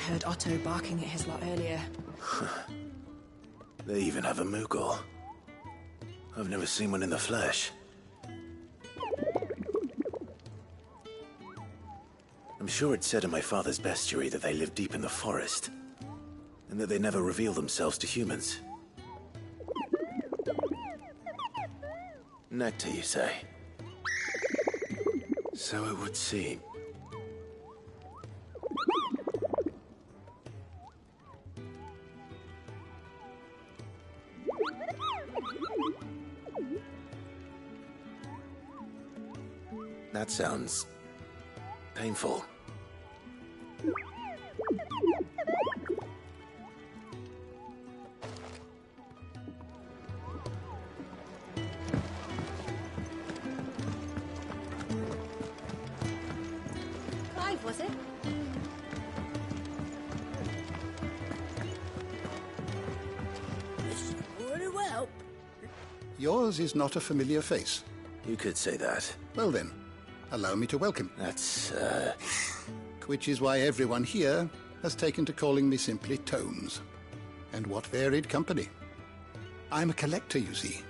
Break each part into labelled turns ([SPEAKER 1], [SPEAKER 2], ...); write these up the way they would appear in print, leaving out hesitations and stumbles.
[SPEAKER 1] heard Otto barking at his lot earlier.
[SPEAKER 2] They even have a Moogle. I've never seen one in the flesh. I'm sure it said in my father's bestiary that they live deep in the forest, and that they never reveal themselves to humans. Nectar, you say? So it would seem. That sounds painful.
[SPEAKER 3] Clive, was it? Very well.
[SPEAKER 4] Yours is not a familiar face.
[SPEAKER 2] You could say that.
[SPEAKER 4] Well then, allow me to welcome.
[SPEAKER 2] That's,
[SPEAKER 4] Which is why everyone here has taken to calling me simply Tomes. And what varied company. I'm a collector, you see.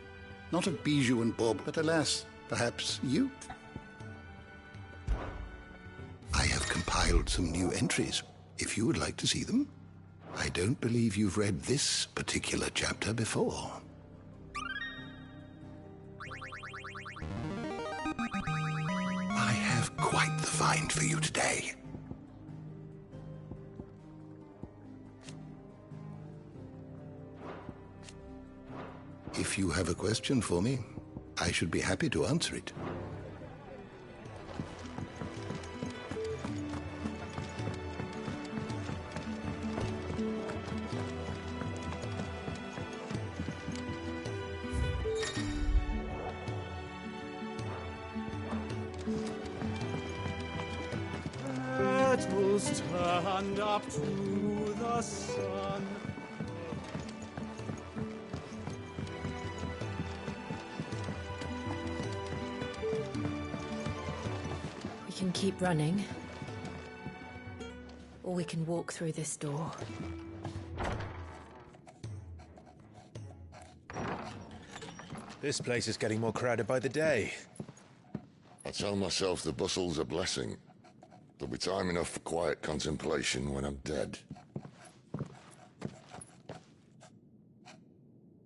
[SPEAKER 4] Not of bijou and bob, but alas, perhaps you? I have compiled some new entries, if you would like to see them. I don't believe you've read this particular chapter before. I have quite the find for you today. If you have a question for me, I should be happy to answer it.
[SPEAKER 5] Petals turned up to the sun.
[SPEAKER 1] We can keep running, or we can walk through this door.
[SPEAKER 2] this place is getting more crowded by the day.
[SPEAKER 6] I tell myself the bustle's a blessing. There'll be time enough for quiet contemplation when I'm dead.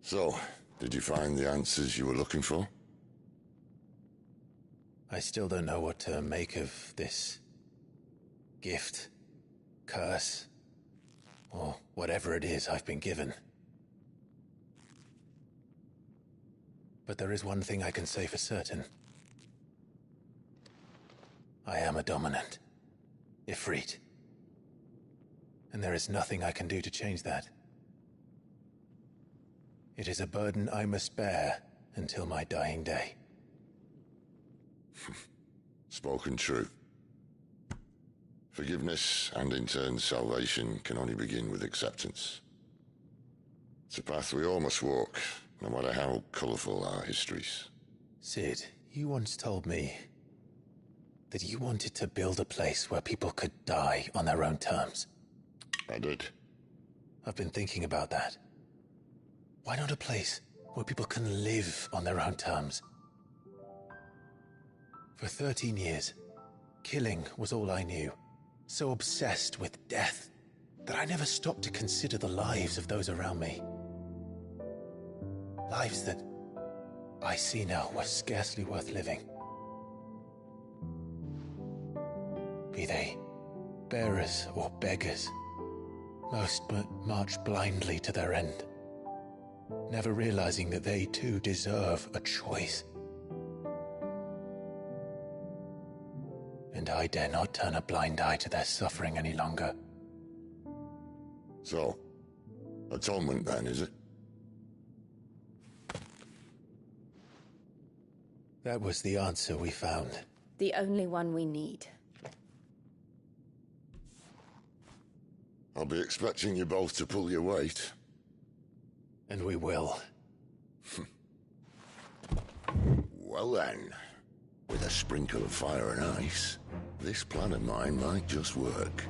[SPEAKER 6] So, did you find the answers you were looking for?
[SPEAKER 2] I still don't know what to make of this gift, curse, or whatever it is I've been given. But there is one thing I can say for certain. I am a dominant, Ifrit. And there is nothing I can do to change that. It is a burden I must bear until my dying day.
[SPEAKER 6] Spoken true. Forgiveness and in turn salvation can only begin with acceptance. It's a path we all must walk, no matter how colourful our histories.
[SPEAKER 2] Sid, you once told me that you wanted to build a place where people could die on their own terms.
[SPEAKER 6] I did.
[SPEAKER 2] I've been thinking about that. Why not a place where people can live on their own terms? For 13 years, killing was all I knew. So obsessed with death that I never stopped to consider the lives of those around me. Lives that I see now were scarcely worth living. Be they bearers or beggars, most march blindly to their end, never realizing that they too deserve a choice. And I dare not turn a blind eye to their suffering any longer.
[SPEAKER 6] So, atonement then, is it?
[SPEAKER 2] That was the answer we found.
[SPEAKER 3] The only one we need.
[SPEAKER 6] I'll be expecting you both to pull your weight.
[SPEAKER 2] And we will.
[SPEAKER 6] Well then, with a sprinkle of fire and ice, this plan of mine might just work.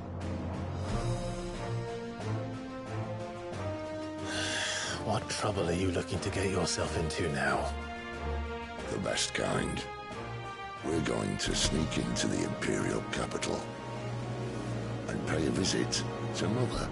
[SPEAKER 2] What trouble are you looking to get yourself into now?
[SPEAKER 6] The best kind. We're going to sneak into the Imperial capital and pay a visit to Mother.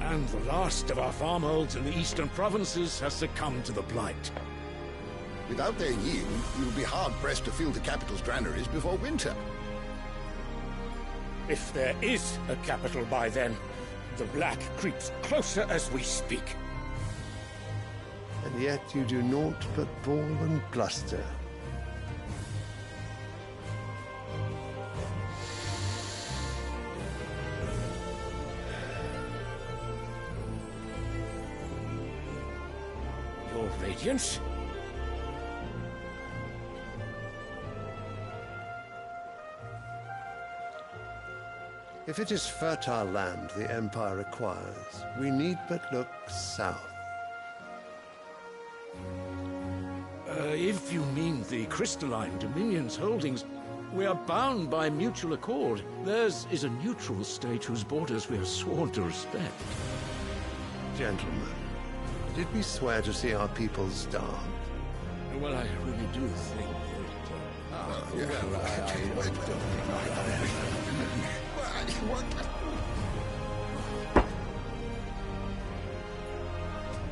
[SPEAKER 5] And the last of our farmholds in the eastern provinces has succumbed to the blight.
[SPEAKER 4] Without their yield, you'll be hard-pressed to fill the capital's granaries before winter.
[SPEAKER 5] If there is a capital by then, the black creeps closer as we speak.
[SPEAKER 7] And yet you do naught but bawl and bluster.
[SPEAKER 5] Your Radiance?
[SPEAKER 7] If it is fertile land the Empire requires, we need but look south.
[SPEAKER 5] If you mean the crystalline Dominion's holdings, we are bound by mutual accord. Theirs is a neutral state whose borders we are sworn to respect.
[SPEAKER 7] Gentlemen, did we swear to see our people starve?
[SPEAKER 5] Well, I really do think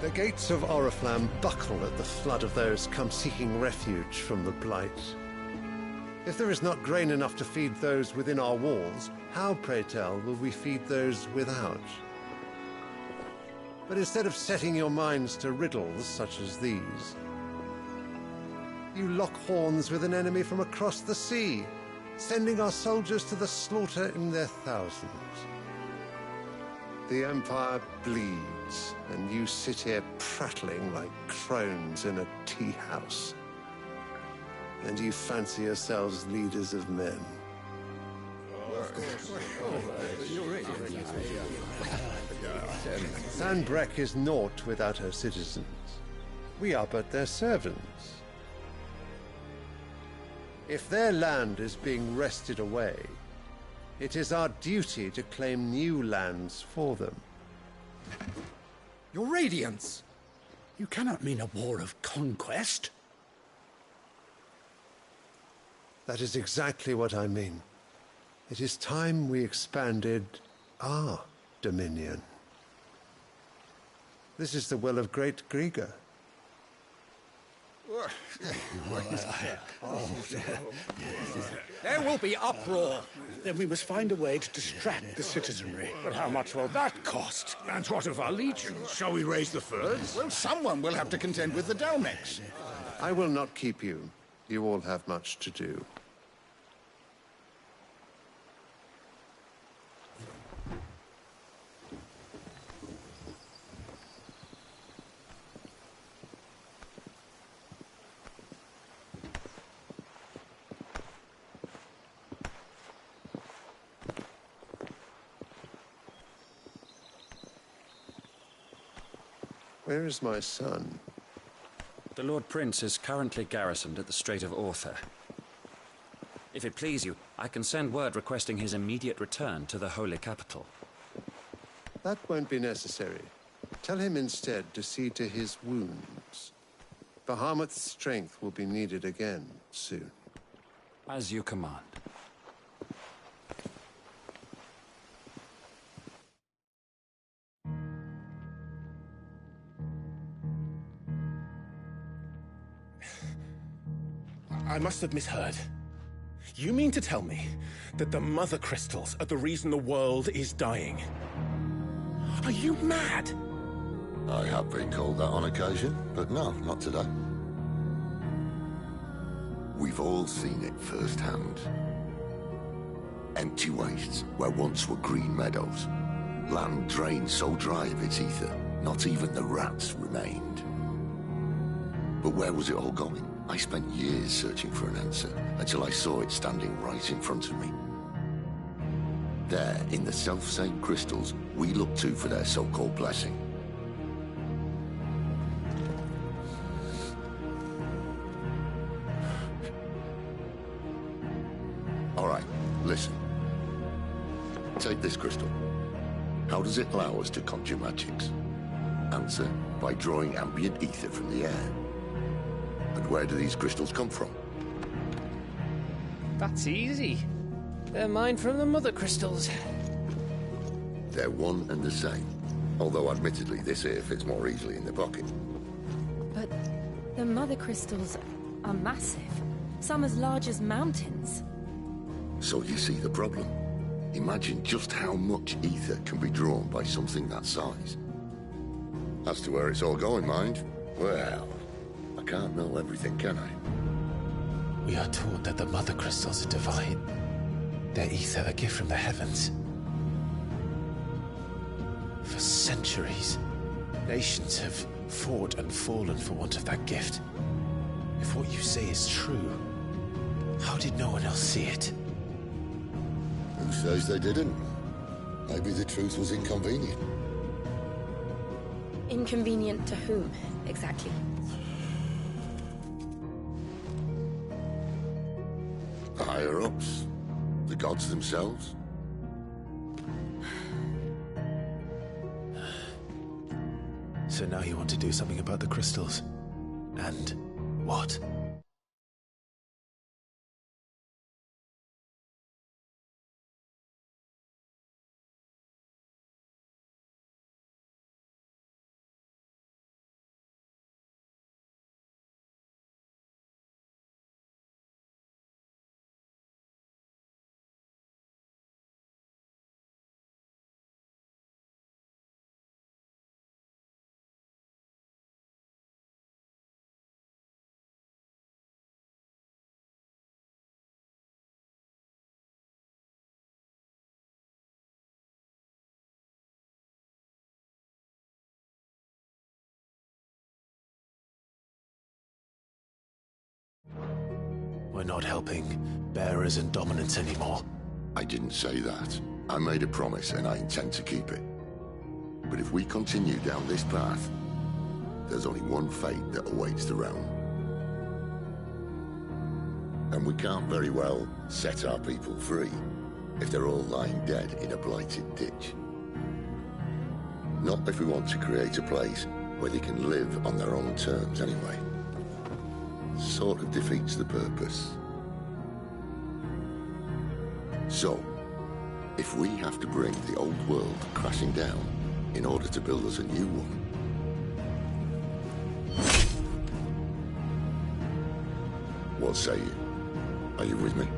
[SPEAKER 7] The gates of Oriflamme buckle at the flood of those come seeking refuge from the blight. If there is not grain enough to feed those within our walls, how, pray tell, will we feed those without? But instead of setting your minds to riddles such as these, you lock horns with an enemy from across the sea, sending our soldiers to the slaughter in their thousands. The Empire bleeds, and you sit here prattling like crones in a tea house. And you fancy yourselves leaders of men. Sanbreque is naught without her citizens. We are but their servants. If their land is being wrested away, it is our duty to claim new lands for them.
[SPEAKER 5] Your Radiance! You cannot mean a war of conquest.
[SPEAKER 7] That is exactly what I mean. It is time we expanded our dominion. This is the will of great Grieger.
[SPEAKER 5] There will be uproar. Then we must find a way to distract the citizenry. But how much will that cost? And what of our legions? Shall we raise the furs?
[SPEAKER 4] Well, someone will have to contend with the Dalmex.
[SPEAKER 7] I will not keep you. You all have much to do. Where is my son?
[SPEAKER 8] The Lord Prince is currently garrisoned at the Strait of Author. If it please you, I can send word requesting his immediate return to the Holy Capital.
[SPEAKER 7] That won't be necessary. Tell him instead to see to his wounds. Bahamut's strength will be needed again soon.
[SPEAKER 8] As you command.
[SPEAKER 9] I must have misheard. You mean to tell me that the Mother Crystals are the reason the world is dying? Are you mad?
[SPEAKER 6] I have been called that on occasion, but no, not today. We've all seen it firsthand. Empty wastes where once were green meadows. Land drained so dry of its ether, not even the rats remained. But where was it all going? I spent years searching for an answer, until I saw it standing right in front of me. There, in the self-same crystals we look to for their so-called blessing. All right, listen. Take this crystal. How does it allow us to conjure magics? Answer, by drawing ambient ether from the air. And where do these crystals come from?
[SPEAKER 10] That's easy. They're mine from the mother crystals.
[SPEAKER 6] They're one and the same. Although admittedly this here fits more easily in the pocket.
[SPEAKER 1] But the mother crystals are massive. Some as large as mountains.
[SPEAKER 6] So you see the problem. Imagine just how much ether can be drawn by something that size. As to where it's all going, mind, well, I can't know everything, can I?
[SPEAKER 2] We are taught that the mother crystals are divine. Their ether a gift from the heavens. For centuries, nations have fought and fallen for want of that gift. If what you say is true, how did no one else see it?
[SPEAKER 6] Who says they didn't? Maybe the truth was inconvenient.
[SPEAKER 3] Inconvenient to whom, exactly?
[SPEAKER 6] The higher-ups? The gods themselves?
[SPEAKER 2] So now you want to do something about the crystals? And what? We're not helping bearers and dominants anymore.
[SPEAKER 6] I didn't say that. I made a promise and I intend to keep it. But if we continue down this path, there's only one fate that awaits the realm. And we can't very well set our people free if they're all lying dead in a blighted ditch. Not if we want to create a place where they can live on their own terms anyway. Sort of defeats the purpose. So, if we have to bring the old world crashing down in order to build us a new one, what say you? Are you with me?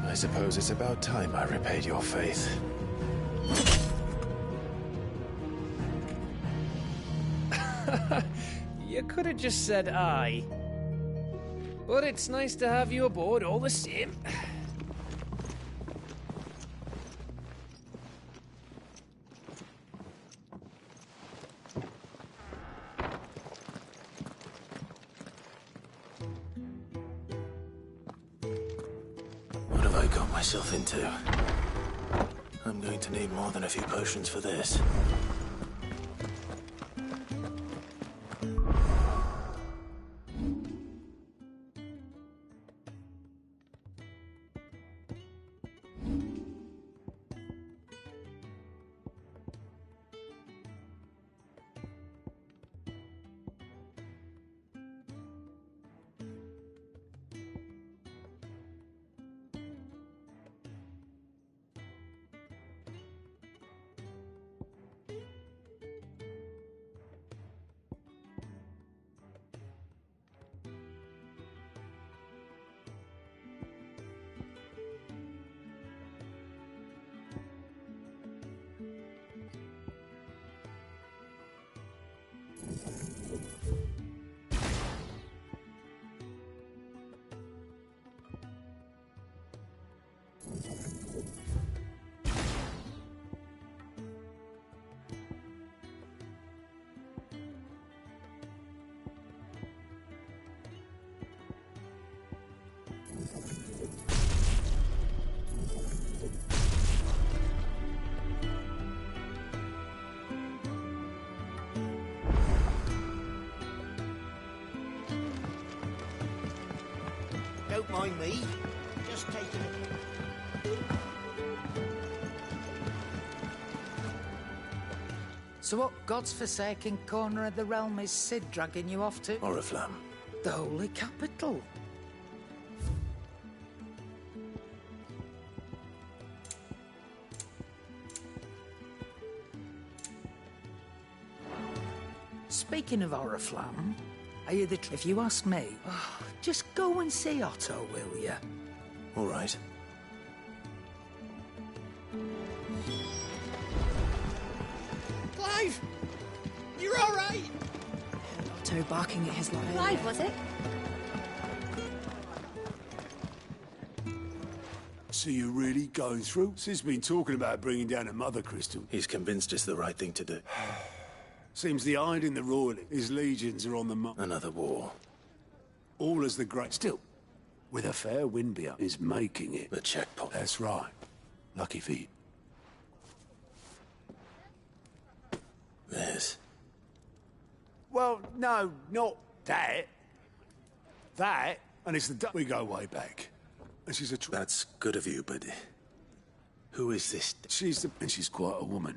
[SPEAKER 2] I suppose it's about time I repaid your faith.
[SPEAKER 10] You could have just said aye. But it's nice to have you aboard all the same.
[SPEAKER 2] What have I got myself into? I'm going to need more than a few potions for this.
[SPEAKER 11] mind me. Just taking it.
[SPEAKER 12] So what God's forsaken corner of the realm is Sid dragging you off to?
[SPEAKER 2] Oriflamme.
[SPEAKER 12] The holy capital. Speaking of Oriflamme, are you the... If you ask me, just go and see Otto, will you?
[SPEAKER 2] All right.
[SPEAKER 11] Clive! You're all right?
[SPEAKER 1] Otto barking at his lot.
[SPEAKER 3] Clive, was it?
[SPEAKER 13] So you're really going through? Sid's been talking about bringing down a mother crystal.
[SPEAKER 2] He's convinced it's the right thing to do.
[SPEAKER 13] Seems the hiding the roiling. His legions are on the march.
[SPEAKER 2] Another war.
[SPEAKER 13] All as the great... Still, with a fair wind behind, is making it.
[SPEAKER 2] The checkpoint.
[SPEAKER 13] That's right. Lucky for you.
[SPEAKER 2] This.
[SPEAKER 13] Well, no, not that. That, and it's the... We go way back. And she's a...
[SPEAKER 2] That's good of you, but... Who is this?
[SPEAKER 13] She's the... And she's quite a woman.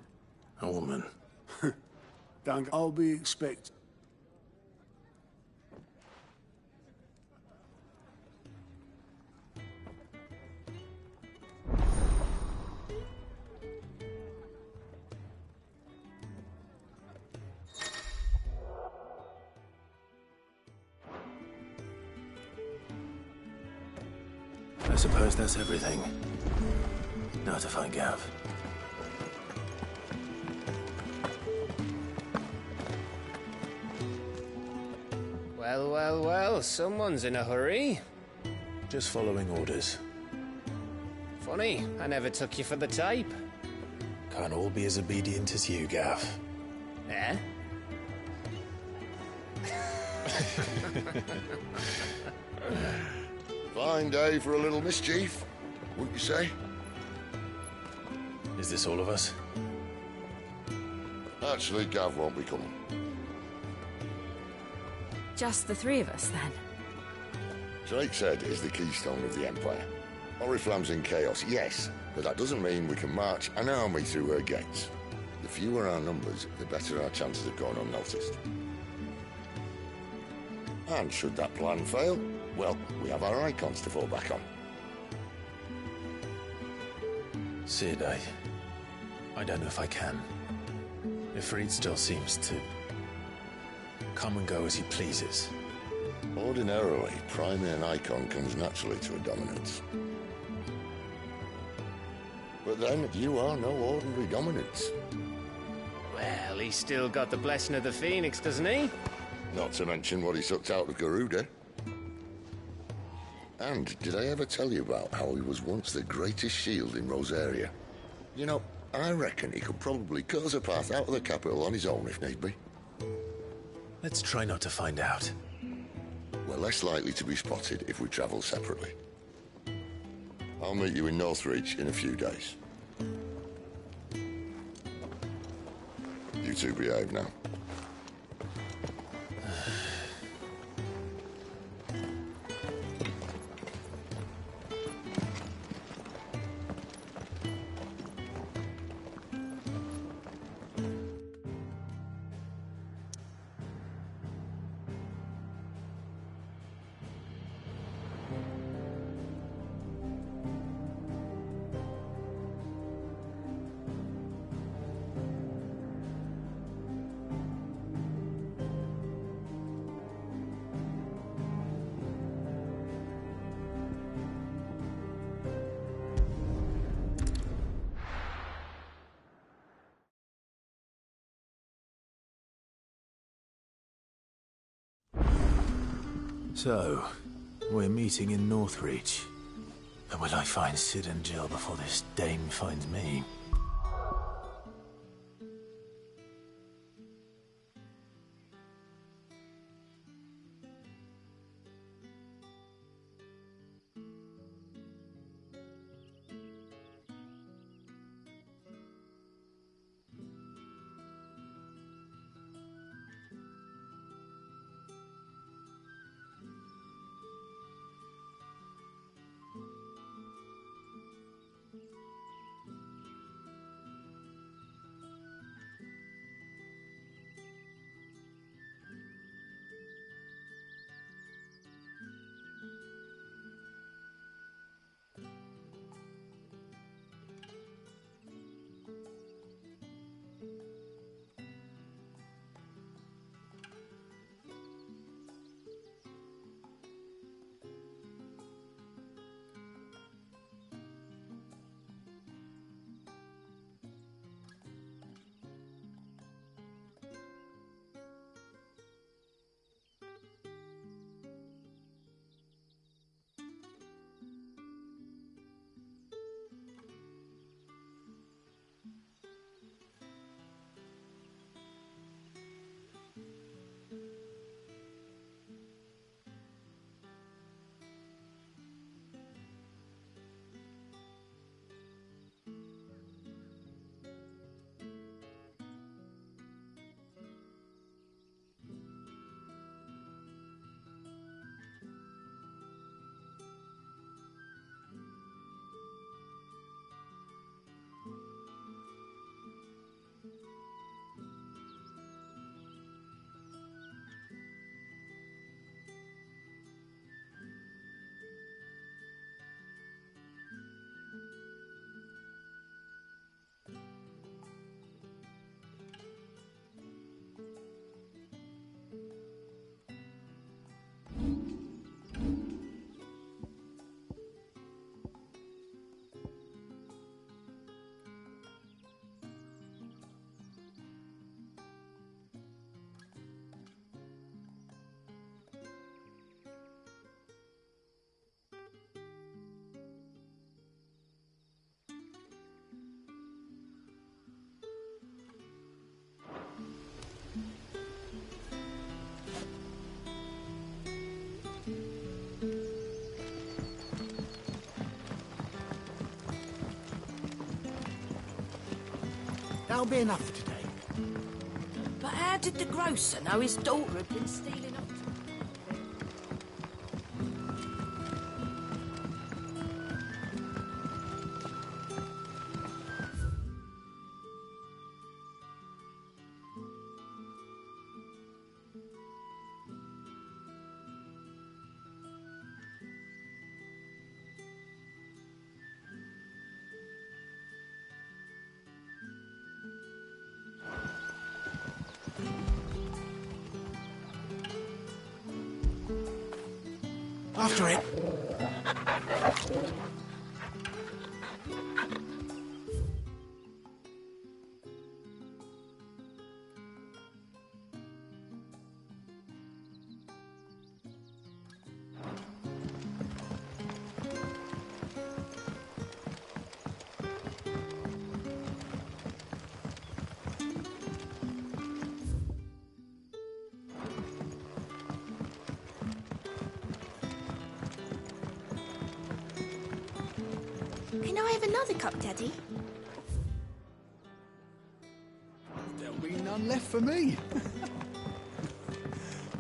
[SPEAKER 2] A woman?
[SPEAKER 13] Don't... I'll be expecting...
[SPEAKER 2] I suppose that's everything. Now to find Gav.
[SPEAKER 10] Well, well, well, someone's in a hurry.
[SPEAKER 2] Just following orders.
[SPEAKER 10] Funny, I never took you for the type.
[SPEAKER 2] Can't all be as obedient as you, Gav.
[SPEAKER 10] Eh?
[SPEAKER 6] Fine day for a little mischief, wouldn't you say?
[SPEAKER 2] Is this all of us?
[SPEAKER 6] Actually, Gav won't be coming.
[SPEAKER 1] Just the three of us, then?
[SPEAKER 6] Drakeshead is the keystone of the Empire. Oriflamme's in chaos, yes, but that doesn't mean we can march an army through her gates. The fewer our numbers, the better our chances of going unnoticed. And should that plan fail, well, we have our icons to fall back on.
[SPEAKER 2] Sid, I don't know if I can. Ifrit still seems to come and go as he pleases.
[SPEAKER 6] Ordinarily, priming an icon comes naturally to a dominance. But then, you are no ordinary dominance.
[SPEAKER 10] Well, he's still got the blessing of the Phoenix, doesn't he?
[SPEAKER 6] Not to mention what he sucked out of Garuda. And did I ever tell you about how he was once the greatest shield in Rosaria? You know, I reckon he could probably cut us a path out of the capital on his own if need be.
[SPEAKER 2] Let's try not to find out.
[SPEAKER 6] We're less likely to be spotted if we travel separately. I'll meet you in Northreach in a few days. You two behave now.
[SPEAKER 2] So, we're meeting in Northreach. And will I find Sid and Jill before this dame finds me?
[SPEAKER 11] That'll be enough for today.
[SPEAKER 12] But how did the grocer know his daughter had been stealing off?
[SPEAKER 11] After it.
[SPEAKER 3] Can I have another cup, Daddy?
[SPEAKER 13] There'll be none left for me.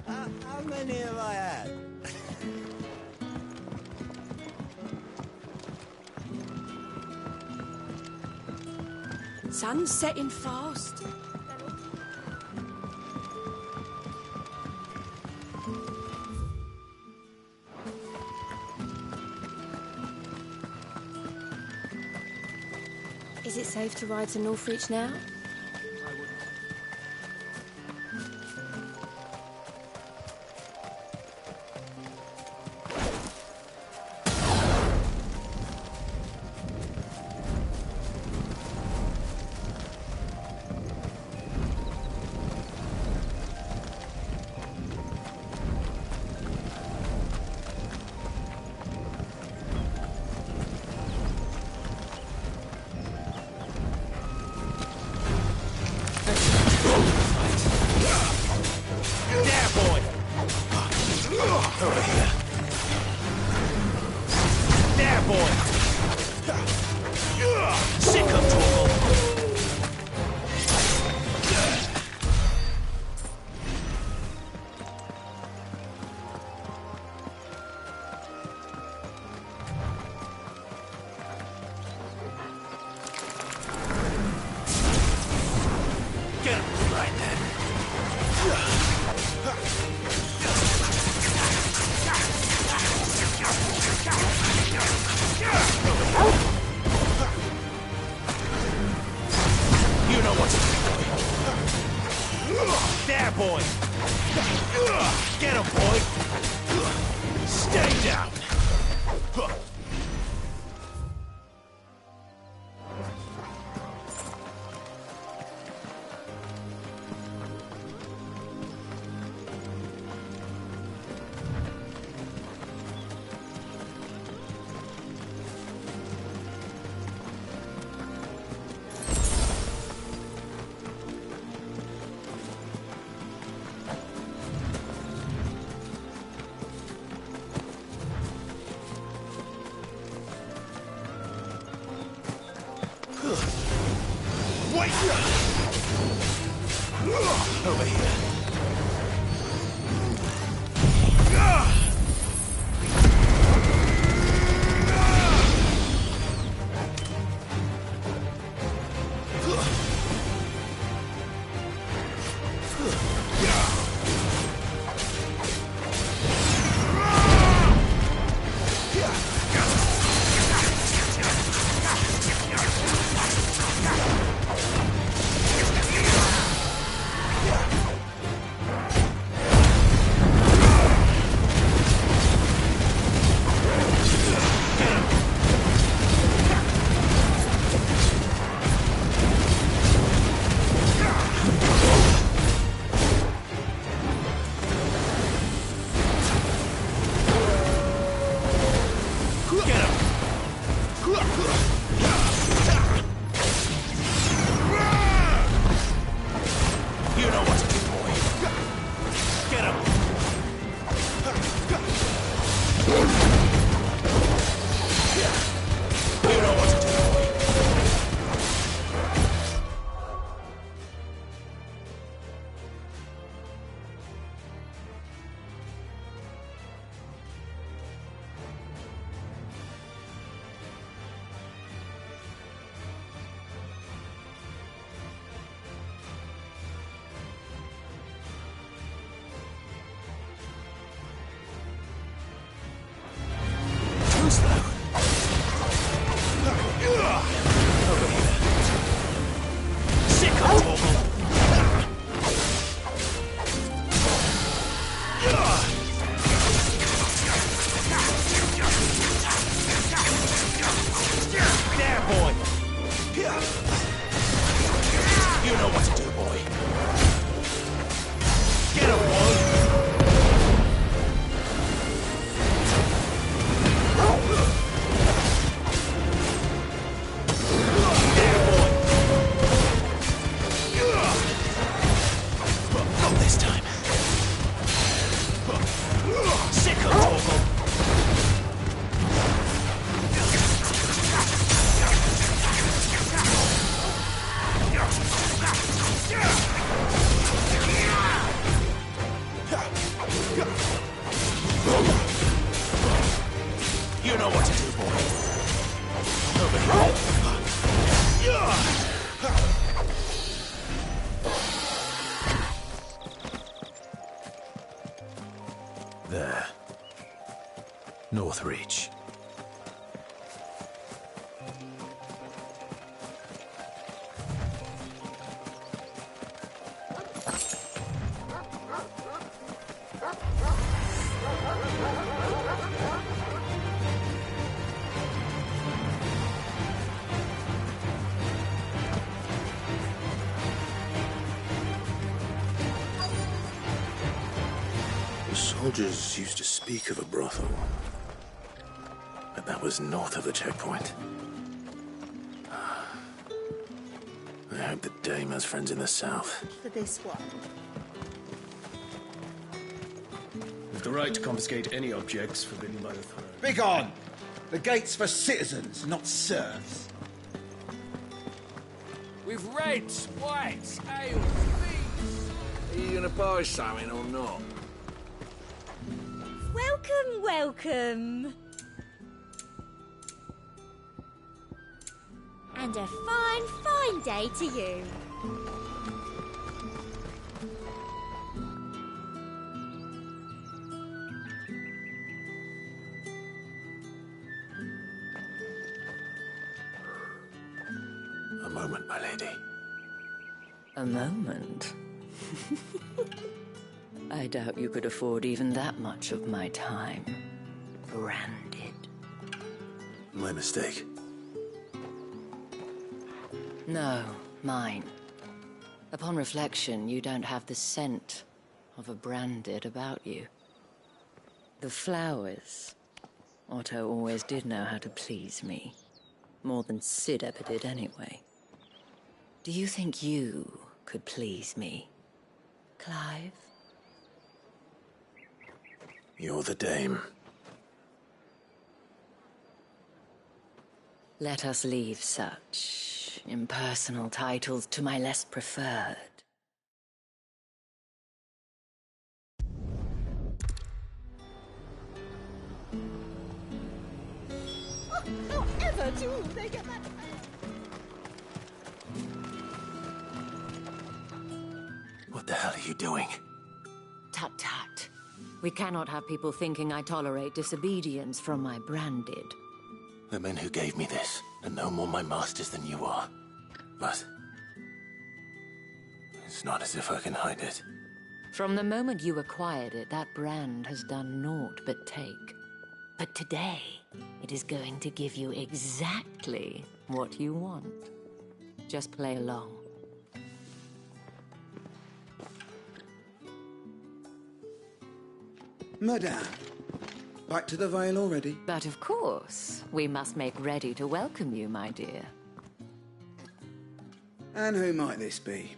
[SPEAKER 13] How many have I had?
[SPEAKER 12] Sun's setting fast.
[SPEAKER 3] Is it safe to ride to Northreach now?
[SPEAKER 9] Over here.
[SPEAKER 2] North Reach.
[SPEAKER 14] The soldiers used to speak of a brothel, but that was north of the checkpoint. I hope the dame has friends in the south.
[SPEAKER 15] For this one.
[SPEAKER 16] With the right to confiscate any objects forbidden by the throne.
[SPEAKER 17] Begone! The gate's for citizens, not serfs.
[SPEAKER 5] With reds, whites, ale, beans. Are you gonna buy something or not?
[SPEAKER 15] Welcome, welcome. And a fine, fine day to you.
[SPEAKER 14] A moment, my lady.
[SPEAKER 18] A moment? I doubt you could afford even that much of my time. Branded.
[SPEAKER 14] My mistake.
[SPEAKER 18] No, mine. Upon reflection, you don't have the scent of a branded about you. The flowers. Otto always did know how to please me. More than Sid ever did anyway. Do you think you could please me, Clive?
[SPEAKER 14] You're the dame.
[SPEAKER 18] Let us leave such impersonal titles to my less preferred.
[SPEAKER 15] Oh, not ever do they get that.
[SPEAKER 14] What the hell are you doing?
[SPEAKER 18] Tut tut. We cannot have people thinking I tolerate disobedience from my branded.
[SPEAKER 14] The men who gave me this are no more my masters than you are. But it's not as if I can hide it.
[SPEAKER 18] From the moment you acquired it, that brand has done naught but take. But today, it is going to give you exactly what you want. Just play along.
[SPEAKER 17] Madame, back to the Vale already?
[SPEAKER 18] But of course, we must make ready to welcome you, my dear.
[SPEAKER 17] And who might this be?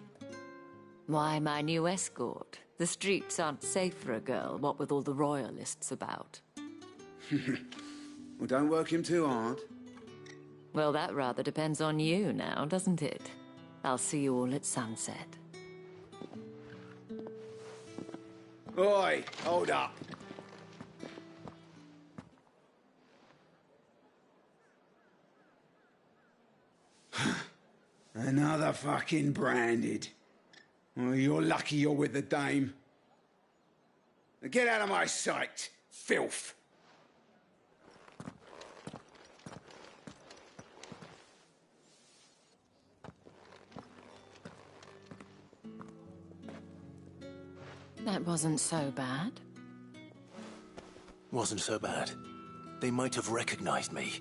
[SPEAKER 18] Why, my new escort. The streets aren't safe for a girl, what with all the royalists about.
[SPEAKER 17] Well, don't work him too hard.
[SPEAKER 18] Well, that rather depends on you now, doesn't it? I'll see you all at sunset.
[SPEAKER 17] Oi, hold up. Another fucking branded. Well, you're lucky you're with the dame. Now get out of my sight, filth.
[SPEAKER 18] That wasn't so bad.
[SPEAKER 14] Wasn't so bad. They might have recognized me.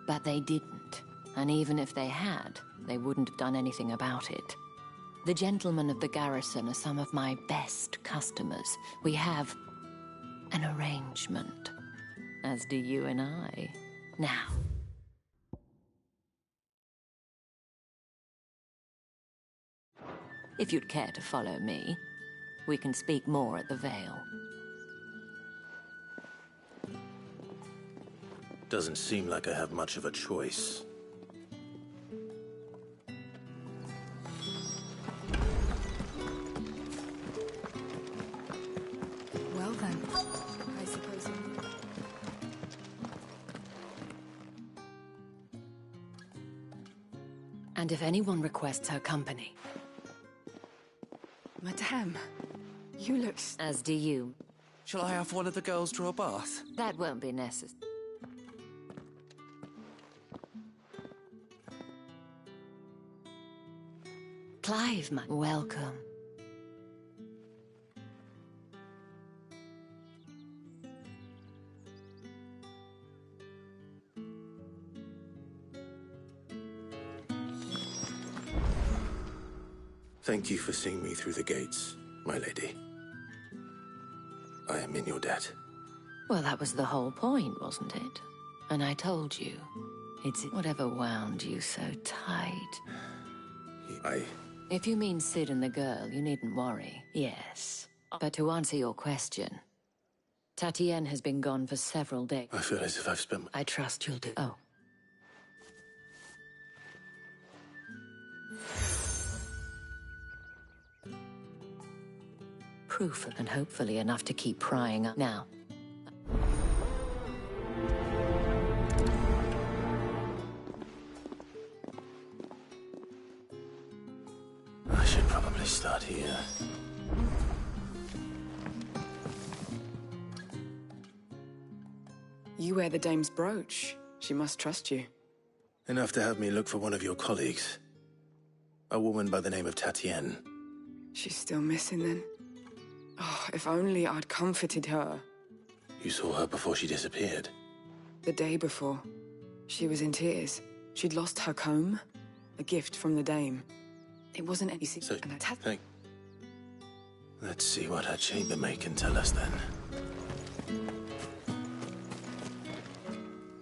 [SPEAKER 18] But they didn't. And even if they had, they wouldn't have done anything about it. The gentlemen of the garrison are some of my best customers. We have an arrangement, as do you and I. Now, if you'd care to follow me, we can speak more at the Vale.
[SPEAKER 14] Doesn't seem like I have much of a choice.
[SPEAKER 3] Well then, I suppose you...
[SPEAKER 18] And if anyone requests her company...
[SPEAKER 3] Madame, you look...
[SPEAKER 18] As do you.
[SPEAKER 19] Shall I have one of the girls draw a bath?
[SPEAKER 18] That won't be necessary. Clive, welcome.
[SPEAKER 14] Thank you for seeing me through the gates, my lady. I am in your debt.
[SPEAKER 18] Well, that was the whole point, wasn't it? And I told you, it's whatever wound you so tight. If you mean Sid and the girl, you needn't worry. Yes. But to answer your question, Tatienne has been gone for several days.
[SPEAKER 14] I feel as if I've spent...
[SPEAKER 18] I trust you'll do. Oh. Proof, and hopefully enough to keep prying up. Now.
[SPEAKER 14] I should probably start here.
[SPEAKER 20] You wear the dame's brooch. She must trust you.
[SPEAKER 14] Enough to have me look for one of your colleagues. A woman by the name of Tatienne.
[SPEAKER 20] She's still missing then? Oh, if only I'd comforted her.
[SPEAKER 14] You saw her before she disappeared?
[SPEAKER 20] The day before. She was in tears. She'd lost her comb. A gift from the dame. It wasn't any secret.
[SPEAKER 14] So, let's see what her chambermaid can tell us then.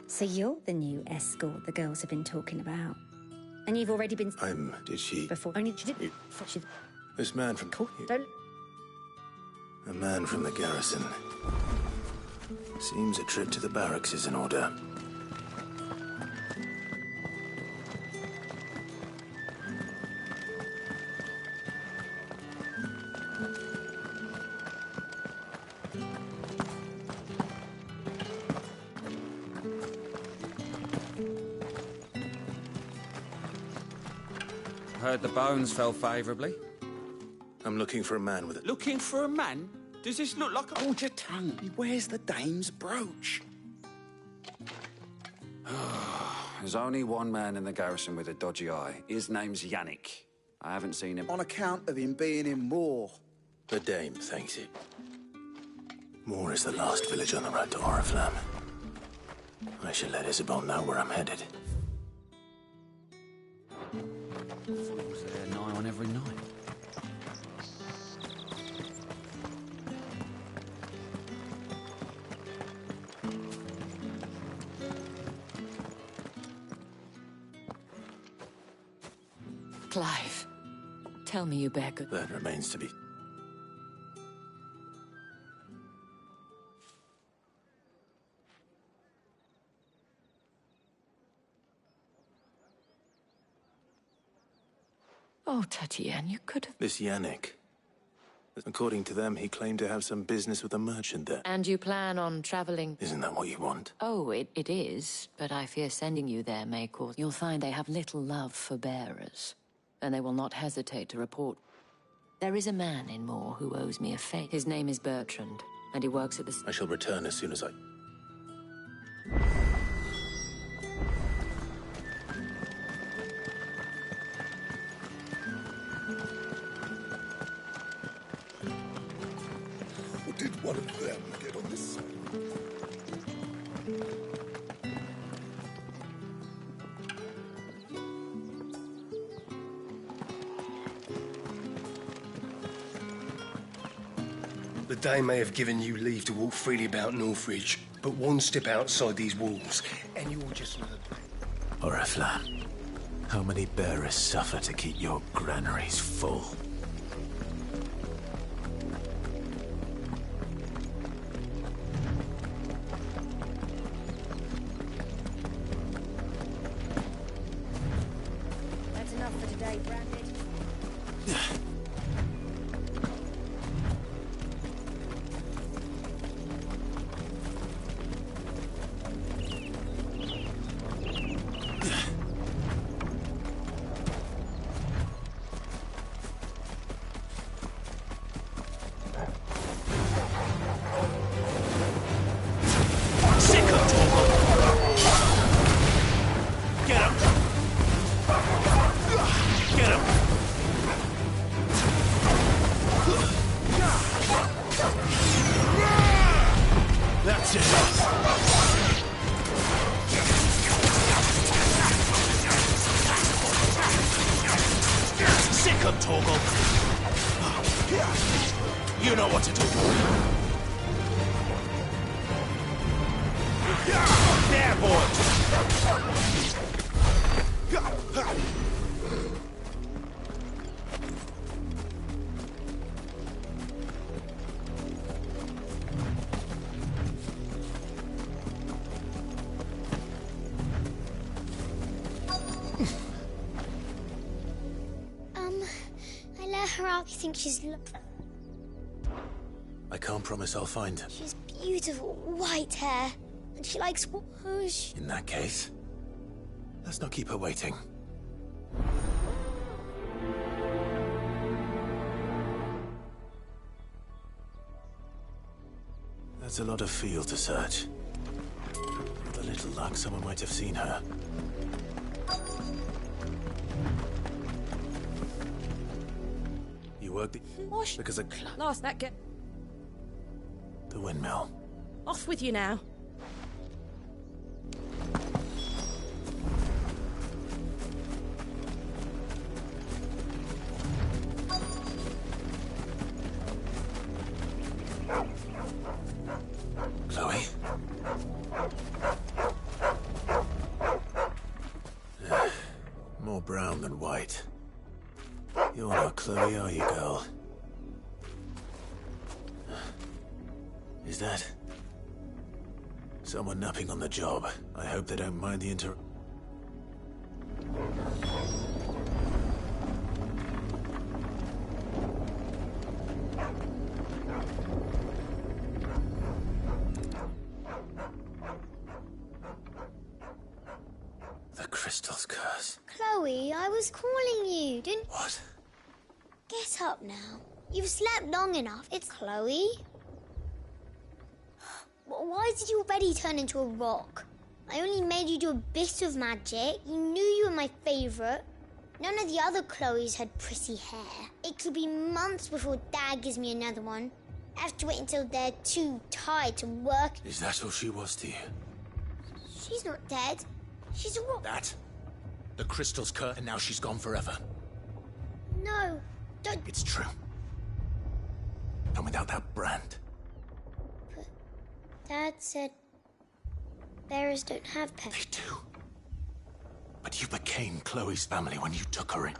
[SPEAKER 21] So you're the new escort the girls have been talking about. And you've already been...
[SPEAKER 14] Did she...
[SPEAKER 21] Before... Only she did...
[SPEAKER 14] This man from...
[SPEAKER 21] Don't...
[SPEAKER 14] A man from the garrison. Seems a trip to the barracks is in order.
[SPEAKER 8] Heard the bones fell favourably.
[SPEAKER 14] I'm looking for a man with a...
[SPEAKER 19] Looking for a man? Does this look like a...
[SPEAKER 11] Hold your tongue. He wears the dame's brooch.
[SPEAKER 8] There's only one man in the garrison with a dodgy eye. His name's Yannick. I haven't seen him.
[SPEAKER 11] On account of him being in war.
[SPEAKER 14] The dame thanks you. Moor is the last village on the road to Oriflamme. I should let Isabel know where I'm headed.
[SPEAKER 8] Fools there nigh on every night.
[SPEAKER 18] Clive, tell me you bear good...
[SPEAKER 14] That remains to be...
[SPEAKER 18] Oh, Tatienne, you could have...
[SPEAKER 14] This Yannick. According to them, he claimed to have some business with a merchant there.
[SPEAKER 18] And you plan on traveling...
[SPEAKER 14] Isn't that what you want?
[SPEAKER 18] Oh, it is, but I fear sending you there may cause... You'll find they have little love for bearers, and they will not hesitate to report. There is a man in Moor who owes me a favor. His name is Bertrand, and he works at the...
[SPEAKER 14] I shall return as soon as I...
[SPEAKER 6] Did one of them get on this side?
[SPEAKER 16] The Dame may have given you leave to walk freely about Northridge, but one step outside these walls, and you'll just learn.
[SPEAKER 2] Oriflamme, how many bearers suffer to keep your granaries full?
[SPEAKER 21] That's enough for today, Branded.
[SPEAKER 14] them, Torgal. You know what to do. There, boys!
[SPEAKER 15] I let her out. I think she's...
[SPEAKER 2] I can't promise I'll find her.
[SPEAKER 15] She's beautiful, white hair. And she likes whoosh.
[SPEAKER 2] In that case, let's not keep her waiting. That's a lot of field to search. With a little luck, someone might have seen her. You worked
[SPEAKER 1] Wash.
[SPEAKER 2] because of
[SPEAKER 1] Last that get
[SPEAKER 2] the windmill.
[SPEAKER 1] off with you now.
[SPEAKER 2] Chloe? More brown than white. You're not Chloe, are you, girl? Is that... someone napping on the job? I hope they don't mind the The crystal's curse.
[SPEAKER 15] Chloe, I was calling you, didn't...
[SPEAKER 2] What?
[SPEAKER 15] Get up now. You've slept long enough. It's Chloe. Why did you already turn into a rock? I only made you do a bit of magic. You knew you were my favourite. None of the other Chloes had pretty hair. It could be months before Dad gives me another one. I have to wait until they're too tired to work.
[SPEAKER 2] Is that all she was to you?
[SPEAKER 15] She's not dead. She's a rock.
[SPEAKER 2] That? The crystal's curse, and now she's gone forever.
[SPEAKER 15] No, don't...
[SPEAKER 2] It's true. And without that brand.
[SPEAKER 15] Dad said bearers don't have pets.
[SPEAKER 2] They do. But you became Chloe's family when you took her in.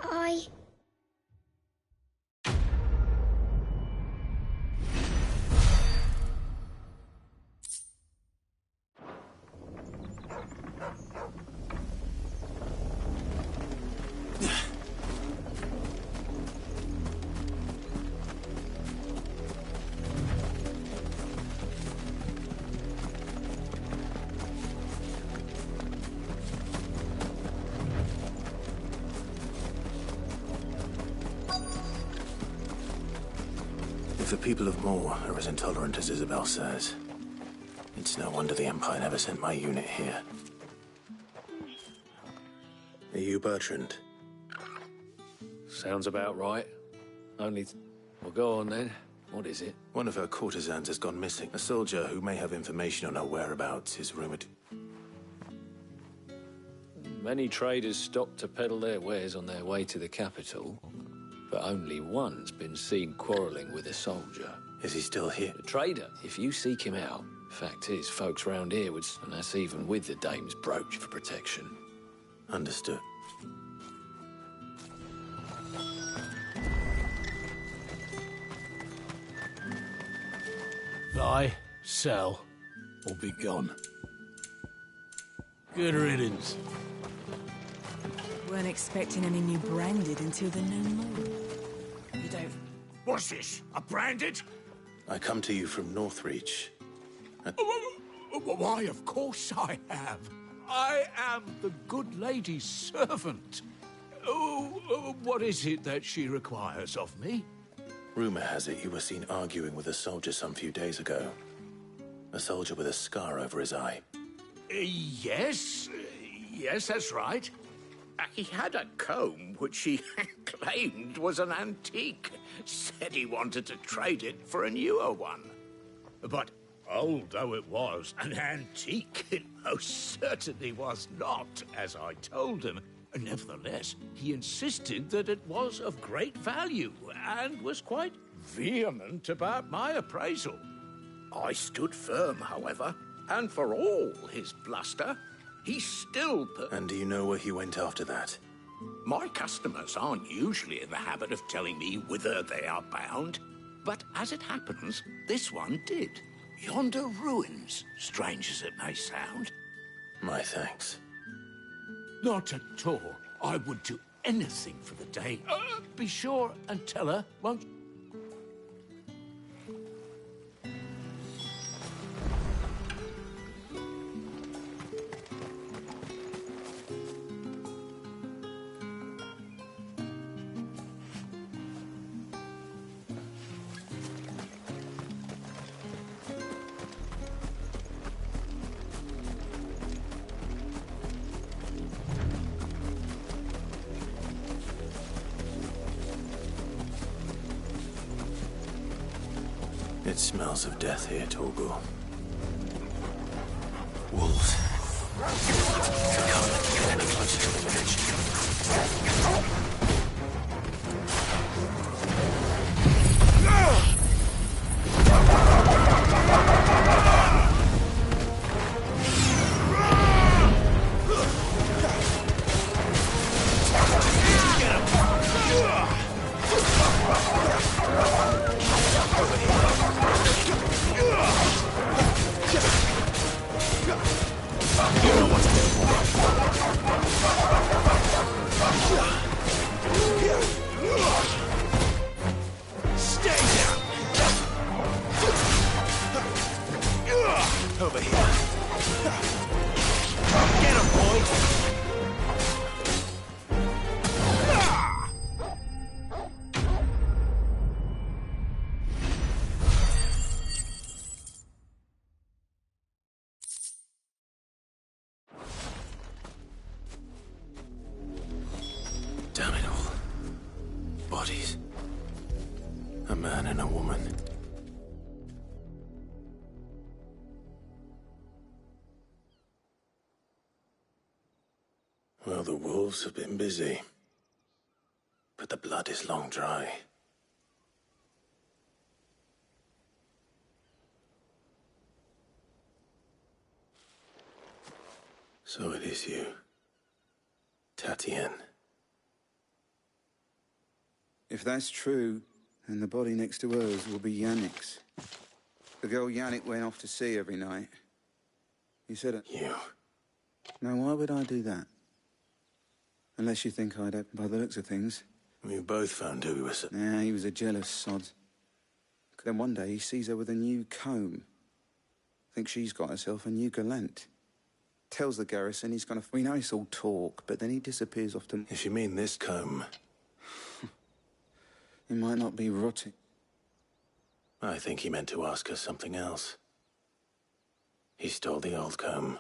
[SPEAKER 2] If the people of Moor are as intolerant as Isabel says, it's no wonder the Empire never sent my unit here. Are you Bertrand?
[SPEAKER 5] Sounds about right. Only... Well, go on then. What is it?
[SPEAKER 2] One of her courtesans has gone missing. A soldier who may have information on her whereabouts is rumored.
[SPEAKER 5] Many traders stopped to peddle their wares on their way to the capital, but only one's been seen quarrelling with a soldier.
[SPEAKER 2] Is he still here?
[SPEAKER 5] The trader, if you seek him out. Fact is, folks round here would... And that's even with the dame's brooch for protection.
[SPEAKER 2] Understood.
[SPEAKER 14] Buy, sell, or be gone. Good riddance.
[SPEAKER 3] Weren't expecting any new branded until the new moon. You don't...
[SPEAKER 14] What's this? A branded?
[SPEAKER 2] I come to you from Northreach.
[SPEAKER 14] Why, of course I have. I am the good lady's servant. What is it that she requires of me?
[SPEAKER 2] Rumor has it you were seen arguing with a soldier some few days ago. A soldier with a scar over his eye.
[SPEAKER 14] Yes, that's right. He had a comb which he claimed was an antique. Said he wanted to trade it for a newer one. But old though it was, an antique it most certainly was not, as I told him. Nevertheless, he insisted that it was of great value and was quite vehement about my appraisal. I stood firm, however, and for all his bluster, he still
[SPEAKER 2] And do you know where he went after that?
[SPEAKER 14] My customers aren't usually in the habit of telling me whither they are bound, but as it happens, this one did. Yonder ruins, strange as it may sound.
[SPEAKER 2] My thanks.
[SPEAKER 14] Not at all. I would do anything for the day. Be sure and tell her, won't you?
[SPEAKER 2] It smells of death here, Torgor. Wolves. We can't let them get any closer to the village. Over here. Get him, boy! Damn it all. Bodies. A man and a woman. Well, the wolves have been busy, but the blood is long dry. So it is you, Tatienne.
[SPEAKER 11] If that's true, then the body next to hers will be Yannick's. The girl Yannick went off to see every night. You said it.
[SPEAKER 2] You.
[SPEAKER 11] Now, why would I do that? Unless you think I'd, by the looks of things.
[SPEAKER 2] We both found who he was.
[SPEAKER 11] Nah, he was a jealous sod. Then one day he sees her with a new comb. Thinks she's got herself a new gallant. Tells the garrison he's gonna... We know it's all talk, but then he disappears off to...
[SPEAKER 2] If you mean this comb...
[SPEAKER 11] He might not be rotting.
[SPEAKER 2] I think he meant to ask her something else. He stole the old comb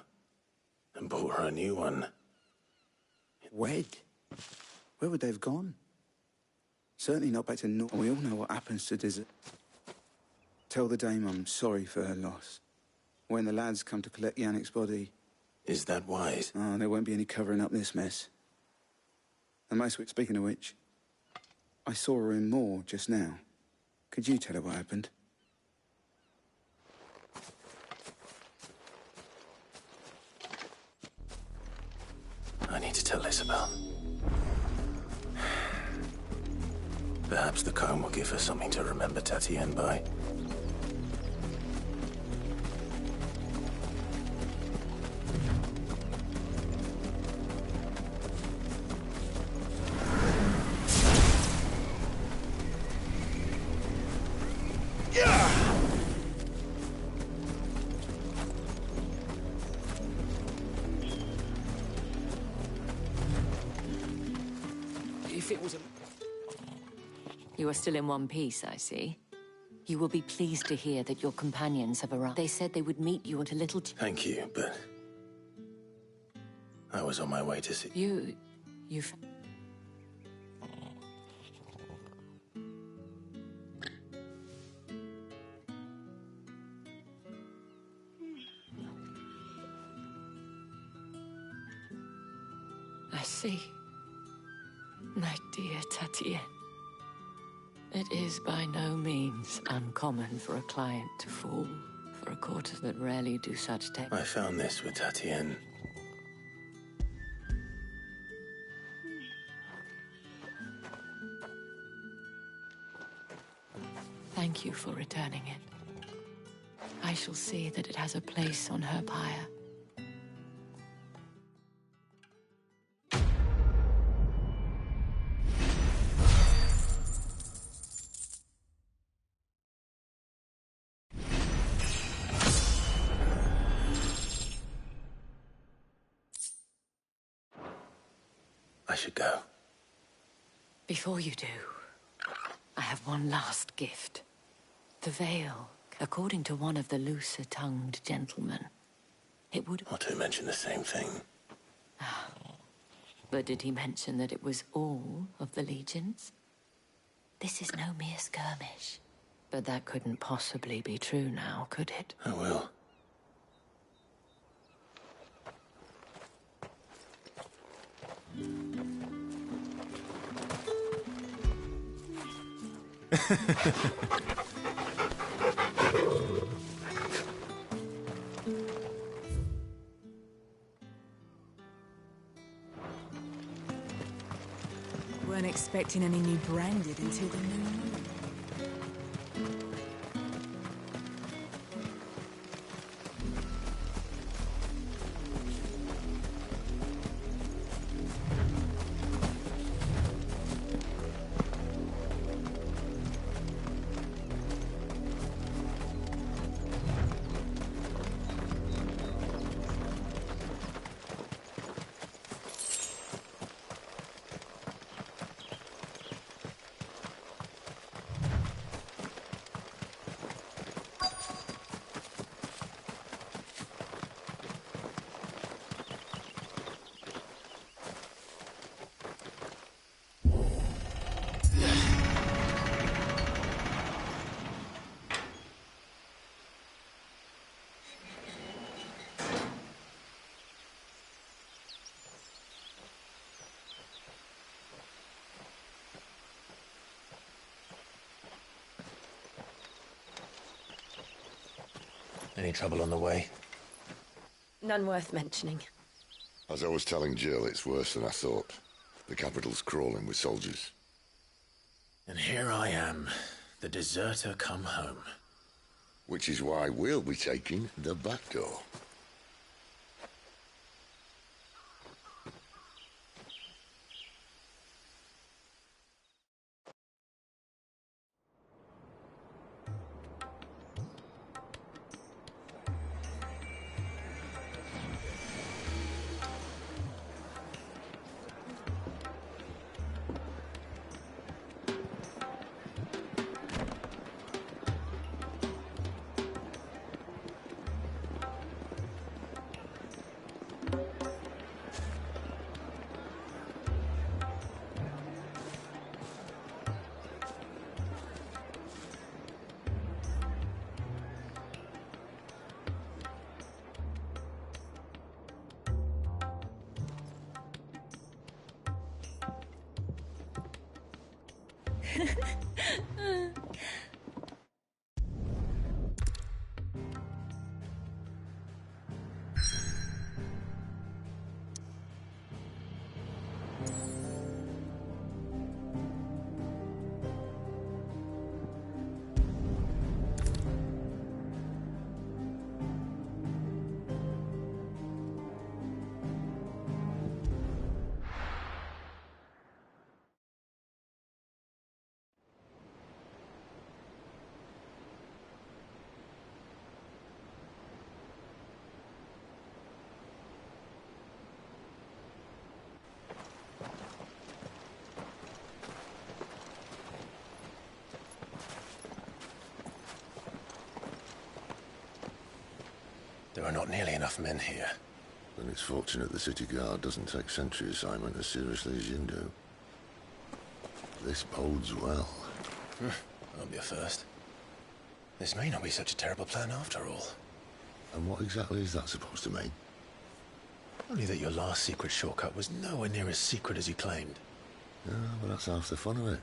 [SPEAKER 2] and bought her a new one.
[SPEAKER 11] Wed? Where would they have gone? Certainly not back to North. We all know what happens to desert. Tell the dame I'm sorry for her loss. When the lads come to collect Yannick's body...
[SPEAKER 2] Is that wise?
[SPEAKER 11] Oh, there won't be any covering up this mess. And speaking of which, I saw her in Moor just now. Could you tell her what happened?
[SPEAKER 2] I need to tell Isabel. Perhaps the comb will give her something to remember Tatienne by.
[SPEAKER 10] If it was a...
[SPEAKER 18] You are still in one piece, I see. You will be pleased to hear that your companions have arrived. They said they would meet you at a little...
[SPEAKER 2] Thank you, but... I was on my way to see...
[SPEAKER 18] You've... I see. My dear Tatienne, it is by no means uncommon for a client to fall for a courtier that rarely do such things.
[SPEAKER 9] I found this with Tatienne.
[SPEAKER 18] Thank you for returning it. I shall see that it has a place on her pyre.
[SPEAKER 9] I should go.
[SPEAKER 18] Before you do, I have one last gift. The veil, according to one of the looser-tongued gentlemen. It would...
[SPEAKER 9] Or to mention the same thing.
[SPEAKER 18] But did he mention that it was all of the legions? This is no mere skirmish. But that couldn't possibly be true now, could it?
[SPEAKER 9] I will.
[SPEAKER 3] Weren't expecting any new branded until the new moon.
[SPEAKER 2] Any trouble on the way?
[SPEAKER 1] None worth mentioning.
[SPEAKER 6] As I was telling Jill, it's worse than I thought. The capital's crawling with soldiers.
[SPEAKER 2] And here I am, the deserter come home.
[SPEAKER 6] Which is why we'll be taking the back door.
[SPEAKER 2] There are not nearly enough men here.
[SPEAKER 6] Then it's fortunate the city guard doesn't take sentry assignment as seriously as you do. This bodes well.
[SPEAKER 2] Won't be a first. This may not be such a terrible plan after all.
[SPEAKER 6] And what exactly is that supposed to mean?
[SPEAKER 2] Only that your last secret shortcut was nowhere near as secret as you claimed.
[SPEAKER 6] That's half the fun of it.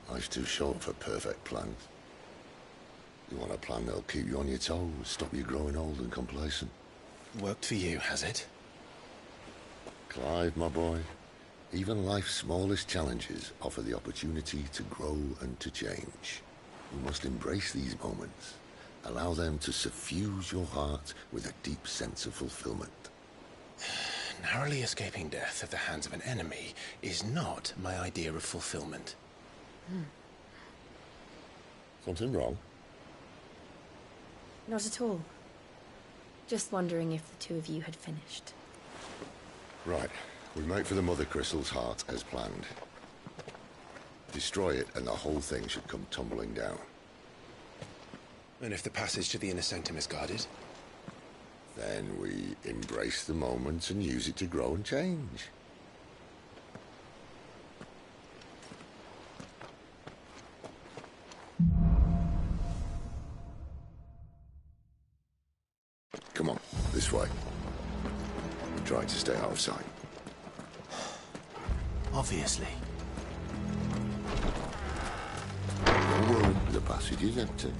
[SPEAKER 6] Life's too short for perfect plans. You want a plan that'll keep you on your toes, stop you growing old and complacent.
[SPEAKER 2] Worked for you, has it?
[SPEAKER 6] Clive, my boy, even life's smallest challenges offer the opportunity to grow and to change. You must embrace these moments. Allow them to suffuse your heart with a deep sense of fulfillment.
[SPEAKER 2] Narrowly escaping death at the hands of an enemy is not my idea of fulfillment.
[SPEAKER 6] Something wrong?
[SPEAKER 21] Not at all. Just wondering if the two of you had finished.
[SPEAKER 6] Right. We make for the Mother Crystal's heart as planned. Destroy it and the whole thing should come tumbling down.
[SPEAKER 2] And if the passage to the inner sanctum is guarded?
[SPEAKER 6] Then we embrace the moment and use it to grow and change. Come on, this way. Try to stay out of sight.
[SPEAKER 2] Obviously.
[SPEAKER 6] Don't worry, the passage is empty.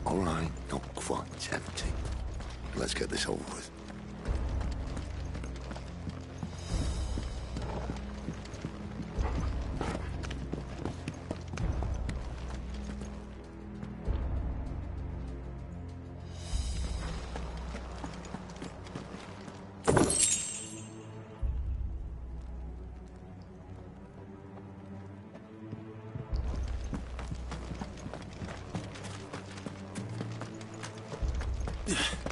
[SPEAKER 6] All right, not quite empty. Let's get this over with.
[SPEAKER 2] Yeah.